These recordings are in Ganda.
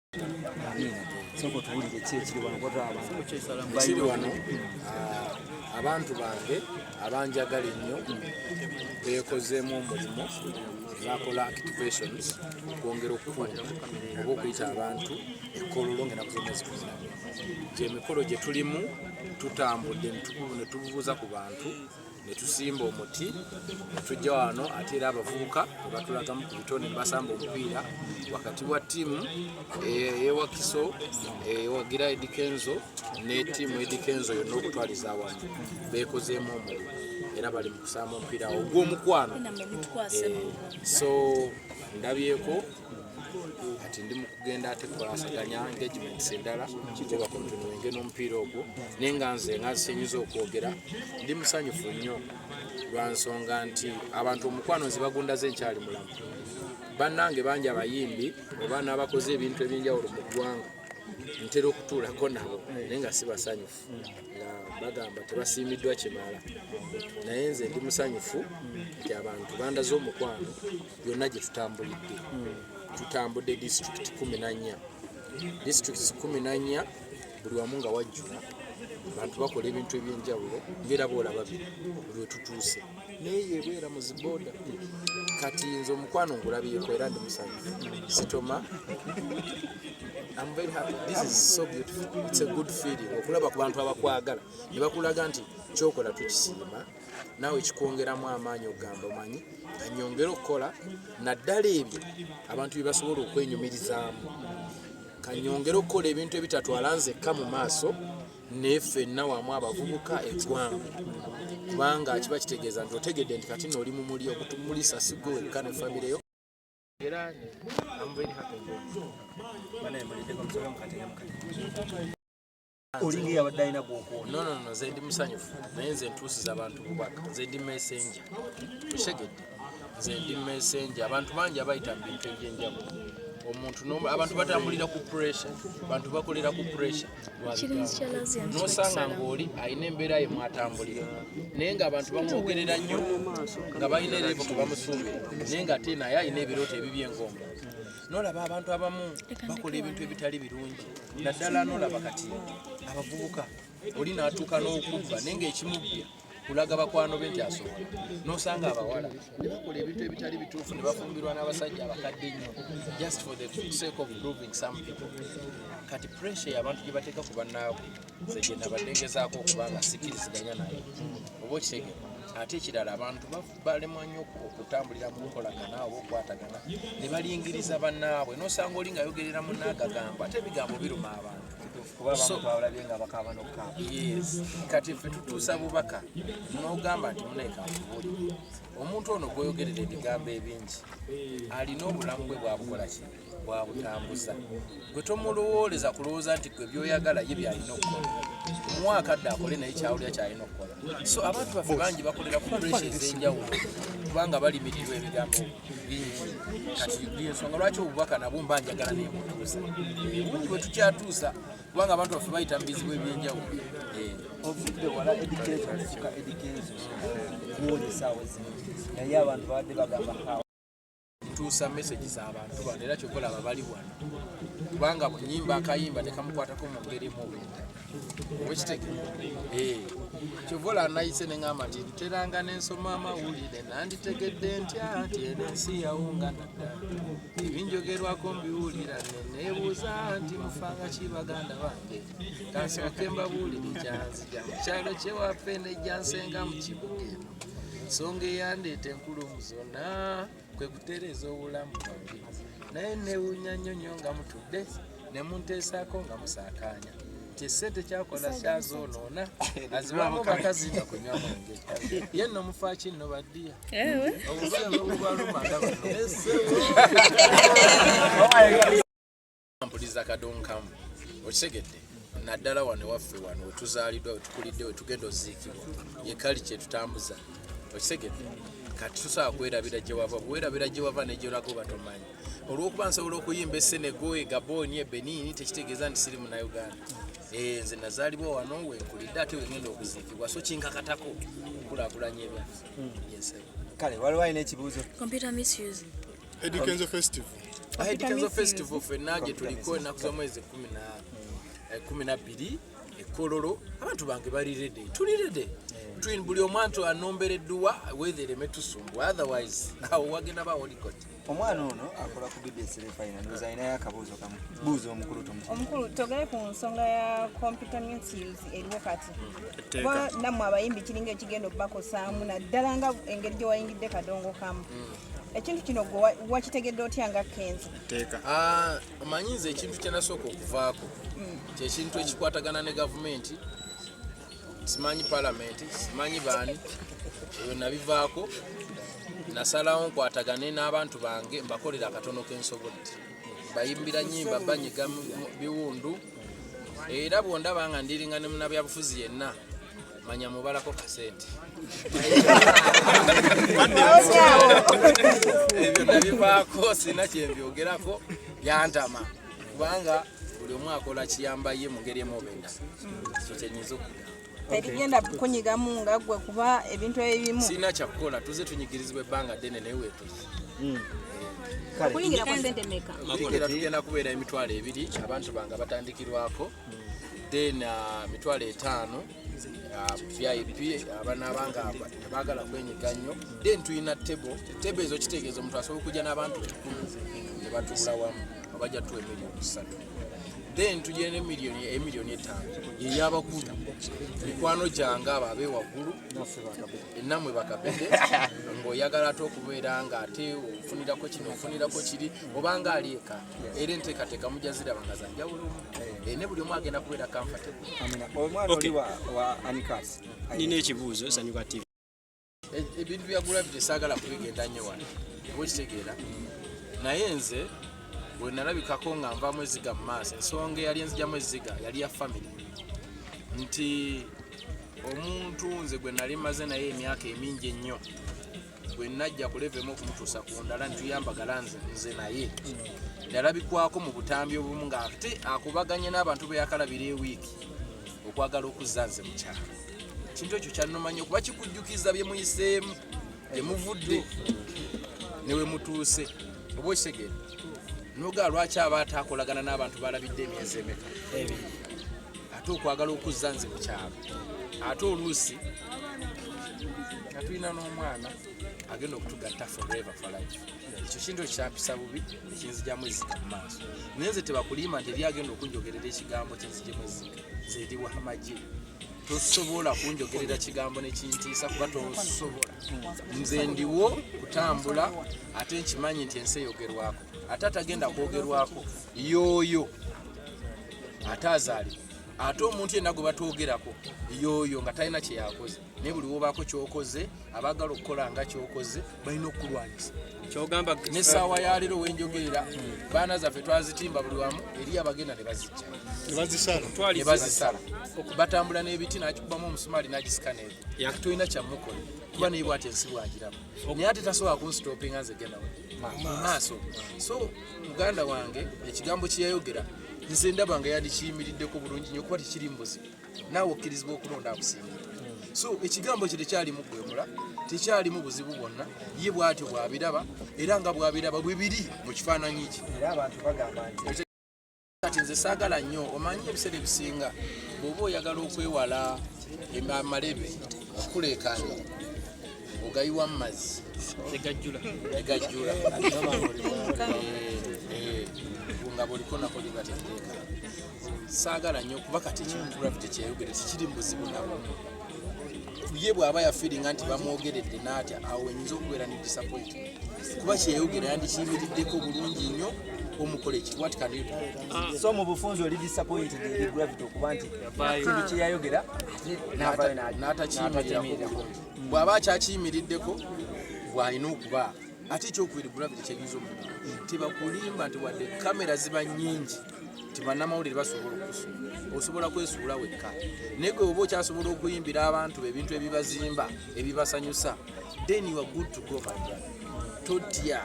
Soko tuwulire ki ekiri wano ekiri wano abantu bange abanjagala ennyo beekozeemu omulimu bakola activations okwongera okukunda oba okuyita abantu ekkololo ng'ennaku zonna zikuza. Gy'emikolo gye tulimu tutambudde ne tubuuza ku bantu ne tusimba omuti ne tujja wano ate era abavubuka ne batulagamu ku bitone ne basamba omupiira wakati wa ttiimu ewa Kiso ewa Gravity Kenzo ne ttiimu edi Kenzo yonna okutwaliza wano beekozeemu omulimu era bali mu kusamba omupiira ogw'omukwano. So ndabyeko ati ndi mu kugenda ate kukolasaganya engagements endala kiko bakontinuwenge n'omupiira ogwo naye nga nze nga nsinyiza okwogera ndi musanyufu nnyo lwa nsonga nti abantu omukwano nzibagundaze nkyali mulamu. Bannange bangi abayimbi oba n'abakoze ebintu ebyenjawulo mu ggwanga ntera okutuulako nabo naye nga si basanyufu nga bagamba tebasiimiddwa kimala, naye nze ndi musanyufu nti abantu bandaze omukwano byonna gye tutambudde disitulikiti 14 disitulikiti 14 buli wamu nga wajjula abantu bakola ebintu ebyenjawulo mbeera boolaba buli we tutuuse naye yebwera mu zibooda kati nze omukwano ngulabyeko era ndi musanyufu sitoma. I'm very happy. This is so beautiful. It's a good feeling. Okulaba ku bantu abakwagala ne bakulaga nti kyokola tukisiima naawe kikwongeramu amaanyi okugamba omanyi kanyongera okukola naddala ebyo abantu bye basobola okwenyumirizaamu kanyongera okukola ebintu ebitatwala nzekka mu maaso naye ffenna wamu abavubuka eggwanga kubanga kiba kitegeeza nti otegedde nti kati n'oli mu muli ogutumulisa sigwe wekka ne famire yo. Era I'm very happy. olinga abadde alina gw'okuona. No, nze ndi musanyufu naye nze ntuusiza abantu bubaka, nze ndi messenger. Tushegedde nze ndi messenger. Abantu bangi abayita mu bintu ebyenjawulo abantu batambulira ku pressure, abantu bakolera ku pressure nosanga ng'oli alina embeera ye mwatambulira naye ng'abantu bamwogerera nnyo nga balina erevo ke bamusuubira naye ng'ate naye alina ebirooto ebiby'engombo. Nolaba abantu abamu bakola ebintu ebitali birungi naddala nolaba kati abavubuka oli n'atuuka n'okubba naye ng'ekimubbya kulaga bakwano be nti asobola nosanga abawala ne bakola ebintu ebitali bituufu ne bafumbirwa n'abasajja abakadde nnyo just for the sake of proving some people. Kati pressure y'abantu gye bateeka ku bannaabwe nze gye nabadde ngezaako okubanga sikkiriziganya naye oba okitegera. Ate ekirala abantu balemwa nnyo okutambulira mu nkolagana oba okukwatagana ne balingiriza bannaabwe nosanga oli ng'ayogerera munnaagagamba ate ebigambo biruma abantu. Yes. Kati ffe tutuusa bubaka n'ogamba nti muneeka akubuli omuntu ono gwoyogerera ebigambo ebingi alina obulamu bwe bwabukola ki bwabutambuza gwe tomulowoleza kulowooza nti gwe byoyagala ye byalina okukola omwaka adde akole naye kyawulira kyalina okukola. So abantu baffe bangi bakolera ku pressure ez'enjawulo kubanga balimirirwa ebigambo bingi. Kati ensonga lwaki obubaka nabwo mba njagala naye butuusa bungi bwe tukyatuusa kubanga abantu baffe bayita mu bizibu ebyenjawulo. Ovudde wala education kuwulisa naye abantu babadde bagamba ntuusa message z'abantu bano era kyokolaba bali wano kubanga bunyimba akayimba tekamukwatako mu ngeri mu obwenda wekitegere kyovola nayise neŋŋamba nti nteranga n'ensoma amawulire nanditegedde ntya nti eno ensi yawunga nadda ebinjogerwako mbiwulira neneebuuza nti mufanga ki baganda bange kansooke mbabuulire ekyanzija mu kyalo kyewaffe nejja nsenga mu kibuga eno ensonga eyandeeta enkulumu zonna kwe kutereeza obulamu bwange naye neewuunya nnyo nnyo nga mutudde ne munteesaako nga musaakaanya nti essente kyakola kyazoonoona azibamu bakazi nga kunywa mwenge ye nno mufa ki nno baddiya obusenge bubalumanda mpuliza kadonkamu okitegedde naddala wano waffe wano wetuzaaliddwa wetukulidde wetugenda oziikibwa yekali kyetutambuza okitegedde. Kati tusobola kwerabira gye wava bwerabira gye wava nejolago batomanyi olw'okuba nsobola okuyimba Senegal Gabon Benin tekitegeeza nti siri Munnayuganda. Nze nazaalibwa wano wenkulidde ate wengenda okuziikibwa so kinkakatako okulaakulanya ebyaffe. kale waliwo alina ekibuuzo. Computer misuse. Kenzo Festival Kenzo festival fenna gye tuliko ennaku z'omwezi 12 Kololo abantu bange bali ready tuli ready twin buli omuntu anombereddwa weathereme tusumbwa otherwise awo wagenda ba holikot omwana ono akola ku BBC final ndozaina yakabuzo kamu buzo omukulu togale ku nsonga ya computer misuse eriwo kati kuba namwe abayimbi kiringa ekigendo bako saamu naddala nga engeri gye wayingidde kadongo kamu ekintu kino wakitegedde otya nga Kenzo amanyize ekintu kyenasooka okuvaako kyekintu ekikwatagana ne gavumenti simanyi parliament simanyi baani eyo nabivaako nasalawo nkwatagane n'abantu bange mbakolera akatono k'ensobodde bayimbira nyimba banyiga biwundu era bwondaba nga ndiringa ne munnabyabufuzi yenna manya mubalako kasente ebyo nabivaako sina kyembyogerako yantama kubanga buli omu akola kiyamba ye mu ngeri emu oba endala ekyo kyenyinza okugamba terigenda kunyigamu nga gwe kuba ebintu ebimu sina kyakukola tuze tunyigirizibwa ebbanga ddene naye weetuze kuyigira kwa sente meka kuyigira tugenda kubeera emitwalo 2 abantu bange batandikirwako then mitwalo 5 VIP abana banga bagala kwenyiga nnyo then tuyina table ezo kitegeeza omuntu asobola okujja n'abantu 10 ne batuula wamu abajja tuwe miliyoni 3 then tujene miliyoni 5 yeyabakulu mikwano gyange abo abewaggulu enamwe bakabede ng'oyagala ate okubeera nga ate ofunirako kino ofunirako kiri obanga alieka era enteekateeka mujja ziraba nga zanjawulo ne buli omu agenda kubeera comfortable. Omwana oli wa Anikas nina ekibuuzo Sanyuka TV ebintu bya Gravity saagala kubigenda nnyo wano bwekitegeera naye nze bwe nalabikako nga nvamu eziga mu maaso ensonga eyali enzigyamu eziga yali ya family nti omuntu nze gwe nali maze naye emyaka emingi ennyo gwe najja kulevemu okumutuusa ku ndala ntuyambagala nze naye nalabikwako mu butambi obumu nga ate akubaganye n'abantu be yakalabira ewiiki okwagala okuzza nze mu kyalo kintu ekyo kyannomanya okuba kikujjukiza bye muyiseemu gye muvudde ne we mutuuse oba okitegeera noga lwaki aba ataakolagana n'abantu balabidde emyezi emeka ate okwagala okuzza nze mu kyalo ate oluusi nga tulina n'omwana agenda okutugatta forever for life ekyo kintu ekyampisa bubi ekinzigyamu eziga mu maaso naye nze tebakulimba nti eri agenda okunjogerera ekigambo kyenzigyamu eziga nze eri wamagye tosobola kunjogerera kigambo nekintiisa kuba tosobola nze ndiwo kutambula ate nkimanyi nti ensi eyogerwako ate atagenda kwogerwako yoyo ate azaalibwa ate omuntu yenna gwe batwogerako yoyo nga talina kyeyakoze naye buli wobaako kyokoze abaagala okukola nga kyokoze balina okukulwanyisa kyogamba n'essaawa ya leero wenjogerera baana zaffe twazitimba buli wamu eri abagenda ne bazijja ne bazisala batambula n'ebiti n'akikubamu omusumaali n'agisika n'ebyo tulina kyamukola kuba naye bwati ensi bwagiramu naye ate tasobola kunstopinga nze genda mu maaso so muganda wange ekigambo kyeyayogera nze ndaba nga yandikiyimiriddeko bulungi nnyo kuba tekiri mbuzibu naawe okkirizibwa okulonda akusingira so ekigambo kye tekyalimu gwemula tekyalimu buzibu bwonna ye bwatyo bwabiraba era nga bwabiraba bwe biri mu kifaananyi kye era abantu bagamba nti kati nze saagala nnyo omanyi ebiseera ebisinga bw'oba oyagala okwewala amalebe okuleekaanya ogayiwa mu mazzi tegajjula nga boliko nako libategeeka saagala nnyo kuba kati Gravity kyeyogere tekiri mubuzibu nabo ye bw'aba yafiiringa nti bamwogeredde n'atya awo enyinza okubeera ne disappointment kuba kyeyogere yandikiyimiriddeko bulungi nnyo omukole ki what can you do so mu bufunzi oli disappointed eri Gravity okuba nti kintu kyeyayogera n'atakiyimirirako bw'aba akyakiyimiriddeko bw'alina okuba ate ekyokubiri Gravity kyeyinza omuntu tebakulimba nti wadde kamera ziba nnyingi nti bannamawulire basobola okusula osobola kwesuula wekka naye gwe oba okyasobola okuyimbira abantu ebintu ebibazimba ebibasanyusa then you are good to go my brother totya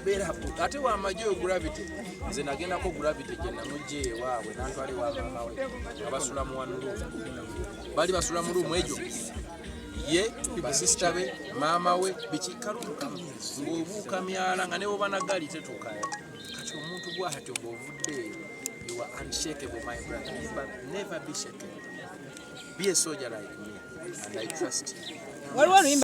beera ate wamagye Gravity nze nagendako Gravity gye namugye ewaabwe nantwala ewa maama we nga basula mu wanuruumu bali basula mu ruumu egyo ye basisita be maama we bikikalumukamu ng'obuuka myala nga ne bwoba nagali tetuukayo kati kati omuntu bw'atyo bw'ovudde you are unshakable my brother. Never be shaken. Be a soldier like me and I trust you.